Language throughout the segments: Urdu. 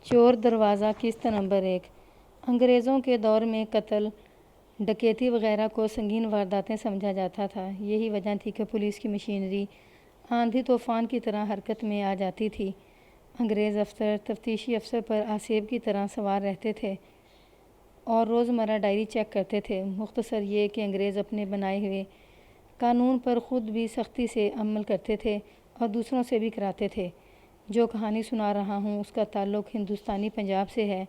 چور دروازہ قسط نمبر 1۔ انگریزوں کے دور میں قتل، ڈکیتی وغیرہ کو سنگین وارداتیں سمجھا جاتا تھا۔ یہی وجہ تھی کہ پولیس کی مشینری آندھی طوفان کی طرح حرکت میں آ جاتی تھی۔ انگریز افسر تفتیشی افسر پر آسیب کی طرح سوار رہتے تھے اور روزمرہ ڈائری چیک کرتے تھے۔ مختصر یہ کہ انگریز اپنے بنائے ہوئے قانون پر خود بھی سختی سے عمل کرتے تھے اور دوسروں سے بھی کراتے تھے۔ جو کہانی سنا رہا ہوں اس کا تعلق ہندوستانی پنجاب سے ہے۔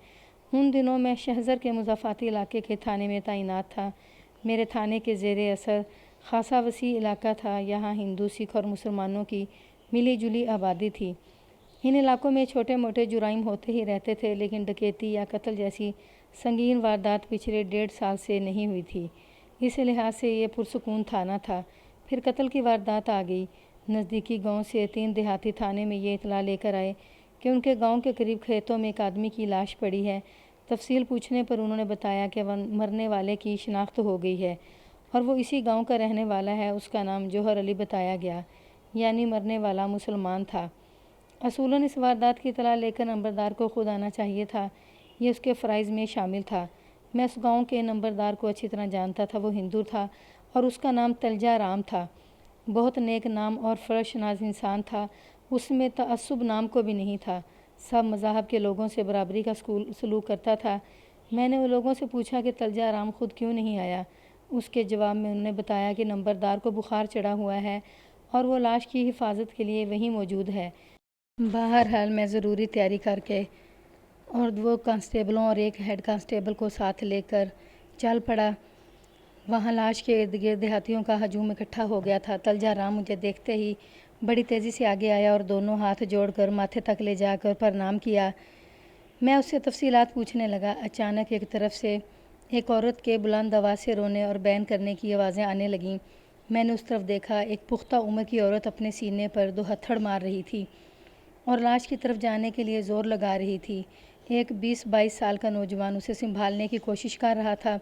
ان دنوں میں شہزر کے مضافاتی علاقے کے تھانے میں تعینات تھا۔ میرے تھانے کے زیر اثر خاصا وسیع علاقہ تھا۔ یہاں ہندو، سکھ اور مسلمانوں کی ملی جلی آبادی تھی۔ ان علاقوں میں چھوٹے موٹے جرائم ہوتے ہی رہتے تھے، لیکن ڈکیتی یا قتل جیسی سنگین واردات پچھلے 1.5 سال سے نہیں ہوئی تھی۔ اس لحاظ سے یہ پرسکون تھانہ تھا۔ پھر قتل کی واردات آ گئی۔ نزدیکی گاؤں سے 3 دیہاتی تھانے میں یہ اطلاع لے کر آئے کہ ان کے گاؤں کے قریب کھیتوں میں ایک آدمی کی لاش پڑی ہے۔ تفصیل پوچھنے پر انہوں نے بتایا کہ مرنے والے کی شناخت ہو گئی ہے اور وہ اسی گاؤں کا رہنے والا ہے۔ اس کا نام جوہر علی بتایا گیا، یعنی مرنے والا مسلمان تھا۔ اصولاً اس واردات کی اطلاع لے کر نمبردار کو خود آنا چاہیے تھا۔ یہ اس کے فرائض میں شامل تھا۔ میں اس گاؤں کے نمبردار کو اچھی طرح جانتا تھا۔ وہ ہندو تھا اور اس کا نام تلجا رام تھا۔ بہت نیک نام اور فرض شناس انسان تھا۔ اس میں تعصب نام کو بھی نہیں تھا۔ سب مذاہب کے لوگوں سے برابری کا سلوک کرتا تھا۔ میں نے ان لوگوں سے پوچھا کہ تلجا رام خود کیوں نہیں آیا۔ اس کے جواب میں انہوں نے بتایا کہ نمبردار کو بخار چڑھا ہوا ہے اور وہ لاش کی حفاظت کے لیے وہیں موجود ہے۔ بہرحال میں ضروری تیاری کر کے اور 2 کانسٹیبلوں اور 1 ہیڈ کانسٹیبل کو ساتھ لے کر چل پڑا۔ وہاں لاش کے ارد گرد دیہاتیوں کا ہجوم اکٹھا ہو گیا تھا۔ تلجا رام مجھے دیکھتے ہی بڑی تیزی سے آگے آیا اور دونوں ہاتھ جوڑ کر ماتھے تک لے جا کر پرنام کیا۔ میں اس سے تفصیلات پوچھنے لگا۔ اچانک ایک طرف سے ایک عورت کے بلند آواز سے رونے اور بین کرنے کی آوازیں آنے لگیں۔ میں نے اس طرف دیکھا۔ ایک پختہ عمر کی عورت اپنے سینے پر 2 ہتھڑ مار رہی تھی اور لاش کی طرف جانے کے لیے زور لگا رہی تھی۔ ایک 20-22 سال کا نوجوان اسے سنبھالنے کی کوشش کر رہا تھا۔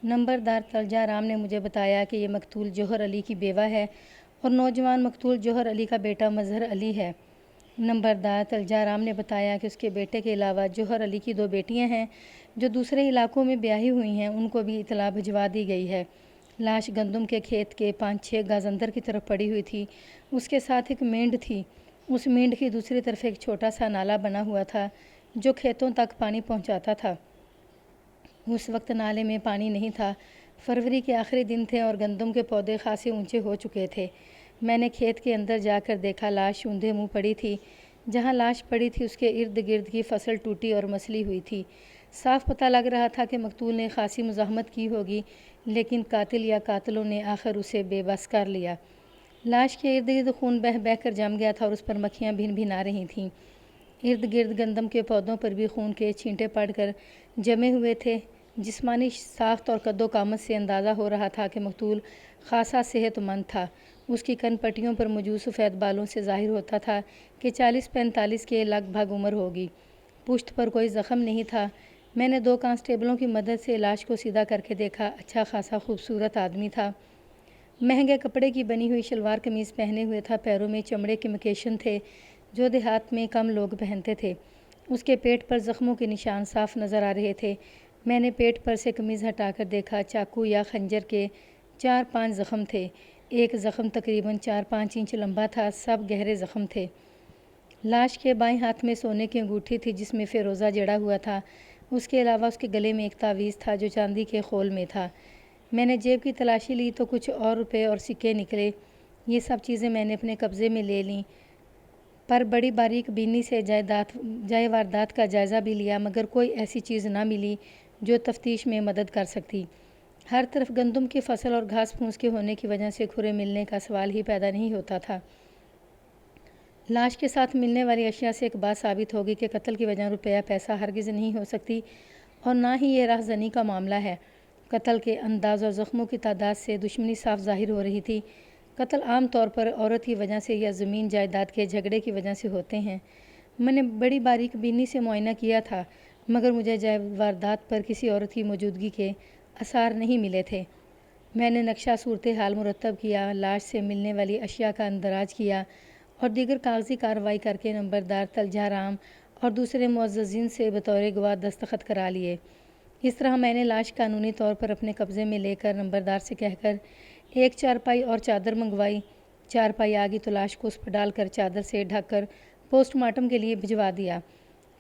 نمبردار تلجا رام نے مجھے بتایا کہ یہ مقتول جوہر علی کی بیوہ ہے اور نوجوان مقتول جوہر علی کا بیٹا مظہر علی ہے۔ نمبردار تلجا رام نے بتایا کہ اس کے بیٹے کے علاوہ جوہر علی کی 2 بیٹیاں ہیں جو دوسرے علاقوں میں بیاہی ہوئی ہیں۔ ان کو بھی اطلاع بھجوا دی گئی ہے۔ لاش گندم کے کھیت کے 5-6 گز اندر کی طرف پڑی ہوئی تھی۔ اس کے ساتھ ایک مینڈ تھی۔ اس مینڈ کی دوسری طرف ایک چھوٹا سا نالا بنا ہوا تھا جو کھیتوں تک پانی پہنچاتا تھا۔ اس وقت نالے میں پانی نہیں تھا۔ فروری کے آخری دن تھے اور گندم کے پودے خاصے اونچے ہو چکے تھے۔ میں نے کھیت کے اندر جا کر دیکھا۔ لاش اوندھے منہ پڑی تھی۔ جہاں لاش پڑی تھی اس کے ارد گرد کی فصل ٹوٹی اور مسلی ہوئی تھی۔ صاف پتہ لگ رہا تھا کہ مقتول نے خاصی مزاحمت کی ہوگی، لیکن قاتل یا قاتلوں نے آخر اسے بے بس کر لیا۔ لاش کے ارد گرد خون بہہ بہہ کر جم گیا تھا اور اس پر مکھیاں بھن بھنا رہی تھیں۔ ارد گرد گندم کے پودوں پر بھی خون کے چھینٹے پڑ کر جمے ہوئے تھے۔ جسمانی ساخت اور قد و قامت سے اندازہ ہو رہا تھا کہ مقتول خاصا صحت مند تھا۔ اس کی کن پٹیوں پر موجود سفید بالوں سے ظاہر ہوتا تھا کہ 40-45 کے لگ بھگ عمر ہوگی۔ پشت پر کوئی زخم نہیں تھا۔ میں نے 2 کانسٹیبلوں کی مدد سے لاش کو سیدھا کر کے دیکھا۔ اچھا خاصا خوبصورت آدمی تھا۔ مہنگے کپڑے کی بنی ہوئی شلوار قمیض پہنے ہوئے تھا۔ پیروں میں چمڑے کے مکیشن تھے جو دیہات میں کم لوگ پہنتے تھے۔ اس کے پیٹ پر زخموں کے نشان صاف نظر آ رہے تھے۔ میں نے پیٹ پر سے قمیض ہٹا کر دیکھا۔ چاقو یا خنجر کے 4-5 زخم تھے۔ ایک زخم تقریباً 4-5 انچ لمبا تھا۔ سب گہرے زخم تھے۔ لاش کے بائیں ہاتھ میں سونے کی انگوٹھی تھی جس میں فیروزہ جڑا ہوا تھا۔ اس کے علاوہ اس کے گلے میں ایک تعویذ تھا جو چاندی کے خول میں تھا۔ میں نے جیب کی تلاشی لی تو کچھ اور روپے اور سکے نکلے۔ یہ سب چیزیں میں نے اپنے قبضے میں لے لیں، پر بڑی باریک بینی سے جائے واردات کا جائزہ بھی لیا، مگر کوئی ایسی چیز نہ ملی جو تفتیش میں مدد کر سکتی۔ ہر طرف گندم کی فصل اور گھاس پھوس کے ہونے کی وجہ سے کھرے ملنے کا سوال ہی پیدا نہیں ہوتا تھا۔ لاش کے ساتھ ملنے والی اشیاء سے ایک بات ثابت ہوگی کہ قتل کی وجہ روپیہ پیسہ ہرگز نہیں ہو سکتی اور نہ ہی یہ راہ زنی کا معاملہ ہے۔ قتل کے انداز اور زخموں کی تعداد سے دشمنی صاف ظاہر ہو رہی تھی۔ قتل عام طور پر عورت کی وجہ سے یا زمین جائیداد کے جھگڑے کی وجہ سے ہوتے ہیں۔ میں نے بڑی باریک بینی سے معائنہ کیا تھا، مگر مجھے جائے واردات پر کسی عورت کی موجودگی کے آثار نہیں ملے تھے۔ میں نے نقشہ صورتحال مرتب کیا، لاش سے ملنے والی اشیاء کا اندراج کیا اور دیگر کاغذی کارروائی کر کے نمبردار تلجا رام اور دوسرے معززین سے بطور گواہ دستخط کرا لیے۔ اس طرح میں نے لاش قانونی طور پر اپنے قبضے میں لے کر نمبردار سے کہہ کر ایک چارپائی اور چادر منگوائی۔ چارپائی آگی تو لاش کو اس پر ڈال کر چادر سے ڈھک کر پوسٹ مارٹم کے لیے بھجوا دیا۔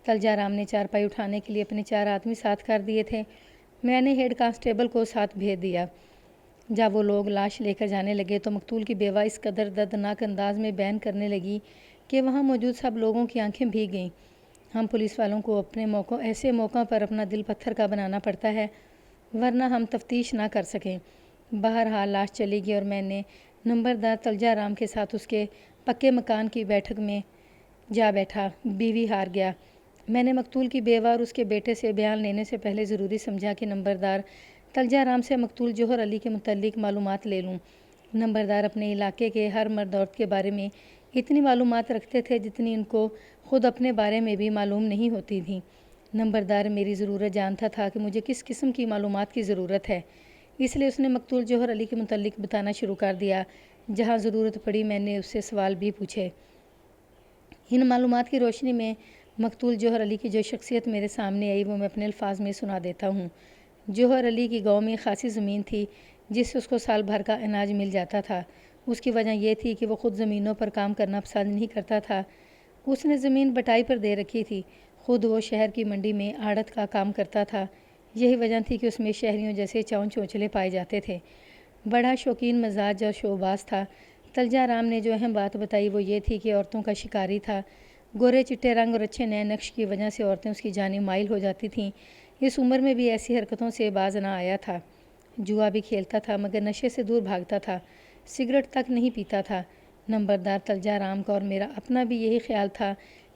تلجا رام نے چارپائی اٹھانے کے لیے اپنے 4 آدمی ساتھ کر دیے تھے۔ میں نے ہیڈ کانسٹیبل کو ساتھ بھیج دیا۔ جب وہ لوگ لاش لے کر جانے لگے تو مقتول کی بیوہ اس قدر دردناک انداز میں بیان کرنے لگی کہ وہاں موجود سب لوگوں کی آنکھیں بھیگ گئیں۔ ہم پولیس والوں کو ایسے موقع پر اپنا دل پتھر کا بنانا پڑتا ہے، ورنہ ہم تفتیش نہ کر سکیں۔ بہرحال لاش چلی گئی اور میں نے نمبردار تلجا رام کے ساتھ اس کے پکے مکان کی بیٹھک میں جا بیٹھا۔ بیوی ہار گیا۔ میں نے مقتول کی بیوہ اور اس کے بیٹے سے بیان لینے سے پہلے ضروری سمجھا کہ نمبردار تلجا رام سے مقتول جوہر علی کے متعلق معلومات لے لوں۔ نمبردار اپنے علاقے کے ہر مرد عورت کے بارے میں اتنی معلومات رکھتے تھے جتنی ان کو خود اپنے بارے میں بھی معلوم نہیں ہوتی تھیں۔ نمبردار میری ضرورت جانتا تھا کہ مجھے کس قسم کی معلومات کی ضرورت ہے، اس لیے اس نے مقتول جوہر علی کے متعلق بتانا شروع کر دیا۔ جہاں ضرورت پڑی میں نے اس سے سوال بھی پوچھے۔ ان معلومات کی روشنی میں مقتول جوہر علی کی جو شخصیت میرے سامنے آئی وہ میں اپنے الفاظ میں سنا دیتا ہوں۔ جوہر علی کی گاؤں میں خاصی زمین تھی جس سے اس کو سال بھر کا اناج مل جاتا تھا۔ اس کی وجہ یہ تھی کہ وہ خود زمینوں پر کام کرنا پسند نہیں کرتا تھا۔ اس نے زمین بٹائی پر دے رکھی تھی۔ خود وہ شہر کی منڈی میں آڑت کا کام کرتا تھا۔ یہی وجہ تھی کہ اس میں شہریوں جیسے چاؤں چونچلے پائے جاتے تھے۔ بڑا شوقین مزاج اور شوباز تھا۔ تلجا رام نے جو اہم بات بتائی وہ یہ تھی کہ عورتوں کا شکاری تھا۔ گورے چٹے رنگ اور اچھے نئے نقش کی وجہ سے عورتیں اس کی جانب مائل ہو جاتی تھیں۔ اس عمر میں بھی ایسی حرکتوں سے باز نہ آیا تھا۔ جوا بھی کھیلتا تھا مگر نشے سے دور بھاگتا تھا۔ سگریٹ تک نہیں پیتا تھا۔ نمبردار تلجا رام کا اور میرا اپنا بھی یہی خیال تھا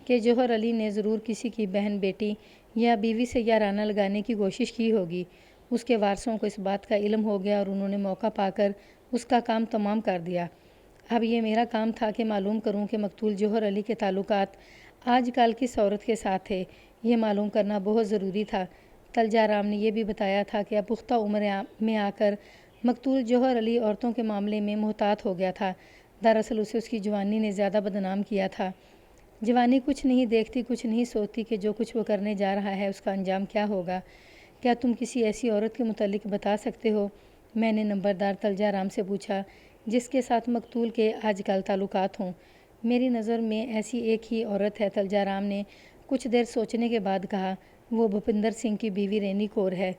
کہ جوہر علی نے ضرور کسی کی بہن بیٹی یا بیوی سے یارانہ لگانے کی کوشش کی ہوگی۔ اس کے وارثوں کو اس بات کا علم ہو گیا اور انہوں نے موقع پا کر اس کا کام تمام کر دیا۔ اب یہ میرا کام تھا کہ معلوم کروں کہ مقتول جوہر علی کے تعلقات آج کل کس عورت کے ساتھ تھے۔ یہ معلوم کرنا بہت ضروری تھا۔ تلجا رام نے یہ بھی بتایا تھا کہ اب پختہ عمر میں آ کر مقتول جوہر علی عورتوں کے معاملے میں محتاط ہو گیا تھا۔ دراصل اسے اس کی جوانی نے زیادہ بدنام کیا تھا۔ جوانی کچھ نہیں دیکھتی، کچھ نہیں سوچتی کہ جو کچھ وہ کرنے جا رہا ہے اس کا انجام کیا ہوگا۔ کیا تم کسی ایسی عورت کے متعلق بتا سکتے ہو؟ میں نے نمبردار تلجا رام سے پوچھا جس کے ساتھ مقتول کے آج کل تعلقات ہوں۔ میری نظر میں ایسی ایک ہی عورت ہے، تلجا رام نے کچھ دیر سوچنے کے بعد کہا۔ وہ بھوپندر سنگھ کی بیوی رینی کور ہے۔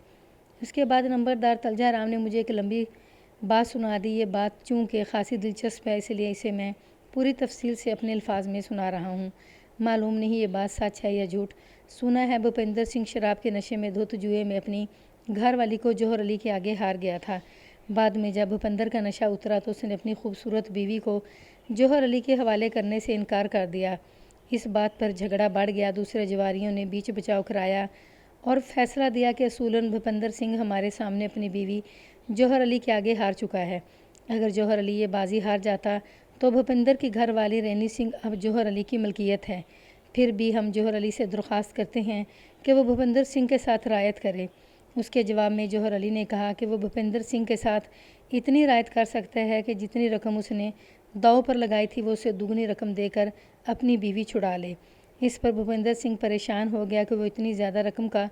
اس کے بعد نمبردار تلجا رام نے مجھے ایک لمبی بات سنا دی۔ یہ بات چونکہ خاصی دلچسپ ہے اس لیے اسے میں پوری تفصیل سے اپنے الفاظ میں سنا رہا ہوں۔ معلوم نہیں یہ بات سچ ہے یا جھوٹ۔ سنا ہے بھوپندر سنگھ شراب کے نشے میں دھت جوئے میں اپنی گھر والی کو جوہر علی کے آگے ہار گیا تھا۔ بعد میں جب بھوپندر کا نشہ اترا تو اس نے اپنی خوبصورت بیوی کو جوہر علی کے حوالے کرنے سے انکار کر دیا۔ اس بات پر جھگڑا بڑھ گیا۔ دوسرے جواریوں نے بیچ بچاؤ کرایا اور فیصلہ دیا کہ اصولاً بھوپندر سنگھ ہمارے سامنے اپنی بیوی جوہر علی کے آگے ہار چکا ہے۔ اگر جوہر علی یہ بازی ہار جاتا تو بھوپندر کی گھر والی رینی سنگھ اب جوہر علی کی ملکیت ہے۔ پھر بھی ہم جوہر علی سے درخواست کرتے ہیں کہ وہ بھوپندر سنگھ کے ساتھ رعایت کرے۔ اس کے جواب میں جوہر علی نے کہا کہ وہ بھوپندر سنگھ کے ساتھ اتنی رعایت کر سکتا ہے کہ جتنی رقم اس نے داؤ پر لگائی تھی وہ اسے دوگنی رقم دے کر اپنی بیوی چھڑا لے۔ اس پر بھوپندر سنگھ پریشان ہو گیا کہ وہ اتنی زیادہ رقم کا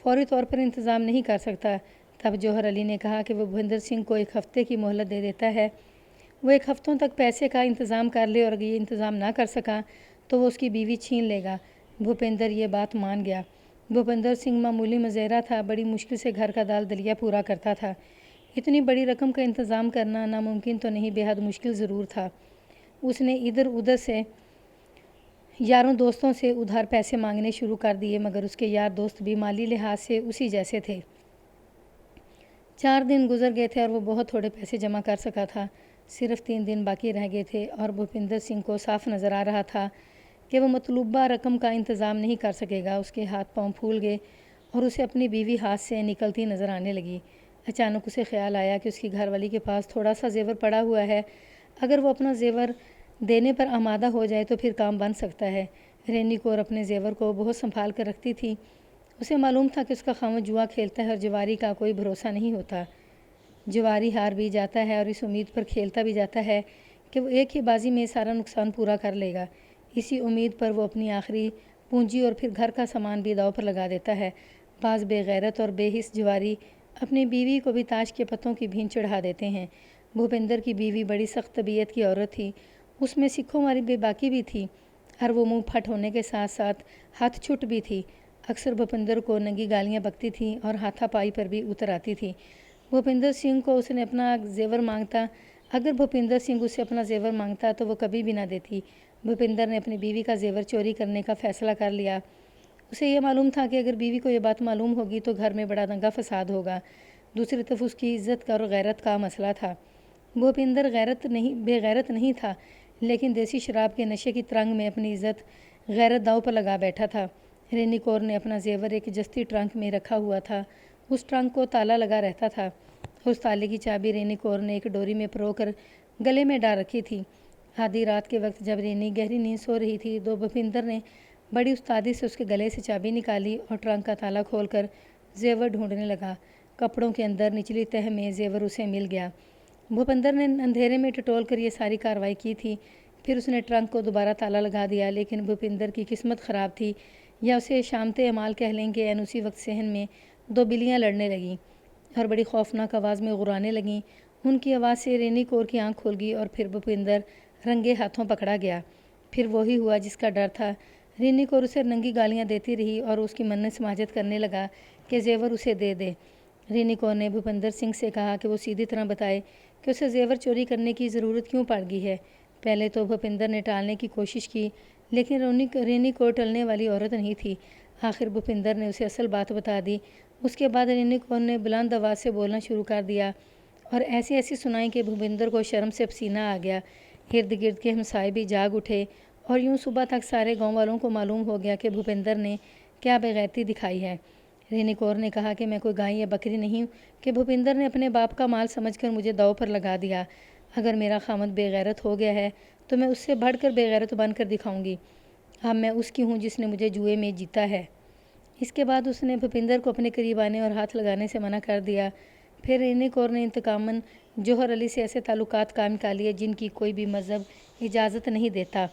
فوری طور پر انتظام نہیں کر سکتا۔ تب جوہر علی نے کہا کہ وہ بھوپندر سنگھ کو 1 ہفتے کی مہلت دے دیتا ہے۔ وہ 1 ہفتوں تک پیسے کا انتظام کر لے اور اگر یہ انتظام نہ کر سکا تو وہ اس کی بیوی چھین لے گا۔ بھوپندر یہ بات مان گیا۔ بھوپندر سنگھ معمولی مزیرہ تھا، بڑی مشکل سے گھر کا دال دلیا پورا کرتا تھا۔ اتنی بڑی رقم کا انتظام کرنا ناممکن تو نہیں، بے حد مشکل ضرور تھا۔ اس نے ادھر ادھر سے یاروں دوستوں سے ادھار پیسے مانگنے شروع کر دیے مگر اس کے یار دوست بھی مالی لحاظ سے اسی جیسے تھے۔ 4 دن گزر گئے تھے اور وہ بہت تھوڑے پیسے جمع کر سکا تھا۔ صرف 3 دن باقی رہ گئے تھے اور بھوپندر سنگھ کو صاف نظر آ رہا تھا کہ وہ مطلوبہ رقم کا انتظام نہیں کر سکے گا۔ اس کے ہاتھ پاؤں پھول گئے اور اسے اپنی بیوی ہاتھ سے نکلتی نظر آنے لگی۔ اچانک اسے خیال آیا کہ اس کی گھر والی کے پاس تھوڑا سا زیور پڑا ہوا ہے۔ اگر وہ اپنا زیور دینے پر آمادہ ہو جائے تو پھر کام بن سکتا ہے۔ رینی کور اپنے زیور کو بہت سنبھال کر رکھتی تھی۔ اسے معلوم تھا کہ اس کا خاوند جوا کھیلتا ہے اور جواری کا کوئی بھروسہ نہیں ہوتا۔ جواری ہار بھی جاتا ہے اور اس امید پر کھیلتا بھی جاتا ہے کہ وہ ایک ہی بازی میں سارا نقصان پورا کر لے گا۔ اسی امید پر وہ اپنی آخری پونجی اور پھر گھر کا سامان بھی داؤ پر لگا دیتا ہے۔ بعض بے غیرت اور بے حس جواری اپنی بیوی کو بھی تاش کے پتوں کی بھین چڑھا دیتے ہیں۔ بھوپندر کی بیوی بڑی سخت طبیعت کی عورت تھی، اس میں سکھوں والی بے باکی بھی تھی، اور وہ منہ پھٹ ہونے کے ساتھ ساتھ ہاتھ چھٹ بھی تھی۔ اکثر بھوپندر کو ننگی گالیاں بکتی تھی اور ہاتھا پائی پر بھی اتر آتی تھی۔ بھوپندر سنگھ کو اس نے اپنا زیور مانگتا اگر بھوپندر سنگھ اسے اپنا زیور مانگتا تو وہ کبھی بھی نہ دیتی۔ بھوپندر نے اپنی بیوی کا زیور چوری کرنے کا فیصلہ کر لیا۔ اسے یہ معلوم تھا کہ اگر بیوی کو یہ بات معلوم ہوگی تو گھر میں بڑا دنگا فساد ہوگا۔ دوسری طرف اس کی عزت اور غیرت کا مسئلہ تھا۔ بھوپندر بے غیرت نہیں تھا، لیکن دیسی شراب کے نشے کی ترنگ میں اپنی عزت غیرت داؤ پر لگا بیٹھا تھا۔ رینی کور نے اپنا زیور ایک جستی ٹرنک میں رکھا ہوا تھا۔ اس ٹرنک کو تالا لگا رہتا تھا۔ اس تالے کی چابی رینی کور نے ایک ڈوری میں پرو کر گلے میں ڈال رکھی تھی۔ آدھی رات کے وقت جب رینی گہری نیند سو رہی تھی تو بھوپندر نے بڑی استادی سے اس کے گلے سے چابی نکالی اور ٹرنک کا تالا کھول کر زیور ڈھونڈنے لگا۔ کپڑوں کے اندر نچلی تہہ میں زیور اسے مل گیا۔ بھوپندر نے اندھیرے میں ٹٹول کر یہ ساری کارروائی کی تھی۔ پھر اس نے ٹرنک کو دوبارہ تالا لگا دیا، لیکن بھوپندر کی قسمت خراب تھی، یا اسے شامت اعمال کہہ لیں گے۔ اسی وقت صحن میں دو بلیاں لڑنے لگیں اور بڑی خوفناک آواز میں غرانے لگیں۔ ان کی آواز سے رینی کور کی آنکھ کھل گئی اور پھر بھوپندر رنگے ہاتھوں پکڑا گیا۔ پھر وہی ہوا جس کا ڈر تھا۔ رینی کور اسے ننگی گالیاں دیتی رہی اور اس کی منت سماجت کرنے لگا کہ زیور اسے دے دے۔ رینی کور نے بھوپندر سنگھ سے کہا کہ وہ سیدھی طرح بتائے کہ اسے زیور چوری کرنے کی ضرورت کیوں پڑ گئی ہے۔ پہلے تو بھوپندر نے ٹالنے کی کوشش کی، لیکن رینی کور ٹلنے والی عورت نہیں تھی۔ آخر بھوپندر نے اسے اصل بات بتا دی۔ اس کے بعد رینی کور نے بلند آواز سے بولنا شروع کر دیا اور ایسی سنائی کہ بھوپندر کو شرم سے پسینہ آ گیا۔ ارد گرد کے ہمسائے بھی جاگ اٹھے اور یوں صبح تک سارے گاؤں والوں کو معلوم ہو گیا کہ بھوپندر نے کیا بے غیرتی دکھائی ہے۔ رینی کور نے کہا کہ میں کوئی گائے یا بکری نہیں کہ بھوپندر نے اپنے باپ کا مال سمجھ کر مجھے داؤ پر لگا دیا۔ اگر میرا خاوند بے غیرت ہو گیا ہے تو میں اس سے بڑھ کر بے غیرت بن کر دکھاؤں گی۔ اب میں اس کی ہوں جس نے مجھے جوئے میں جیتا ہے۔ اس کے بعد اس نے بھوپندر کو اپنے قریب آنے اور ہاتھ لگانے سے منع کر دیا۔ پھر رینی کور نے انتقاماً جوہر علی سے ایسے تعلقات قائم کر لیے جن کی کوئی بھی مذہب اجازت نہیں دیتا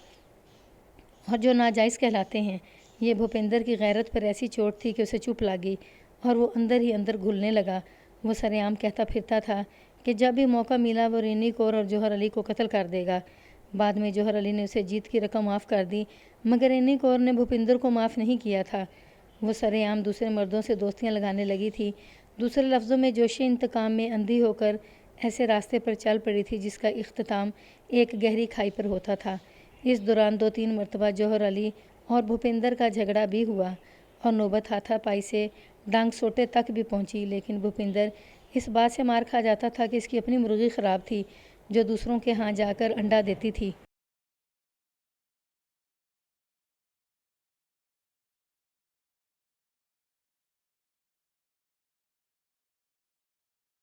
اور جو ناجائز کہلاتے ہیں۔ یہ بھوپندر کی غیرت پر ایسی چوٹ تھی کہ اسے چپ لگی اور وہ اندر ہی اندر گھلنے لگا۔ وہ سرے عام کہتا پھرتا تھا کہ جب بھی موقع ملا وہ رینی کور اور جوہر علی کو قتل کر دے گا۔ بعد میں جوہر علی نے اسے جیت کی رقم معاف کر دی، مگر رینی کور نے بھوپندر کو معاف نہیں کیا تھا۔ وہ سرے عام دوسرے مردوں سے دوستیاں لگانے لگی تھی۔ دوسرے لفظوں میں جوش انتقام میں اندھی ہو کر ایسے راستے پر چل پڑی تھی جس کا اختتام ایک گہری کھائی پر ہوتا تھا۔ اس دوران 2-3 مرتبہ جوہر علی اور بھوپندر کا جھگڑا بھی ہوا اور نوبت ہاتھا پائی سے ڈانگ سوٹے تک بھی پہنچی، لیکن بھوپندر اس بات سے مار کھا جاتا تھا کہ اس کی اپنی مرغی خراب تھی جو دوسروں کے ہاں جا کر انڈا دیتی تھی۔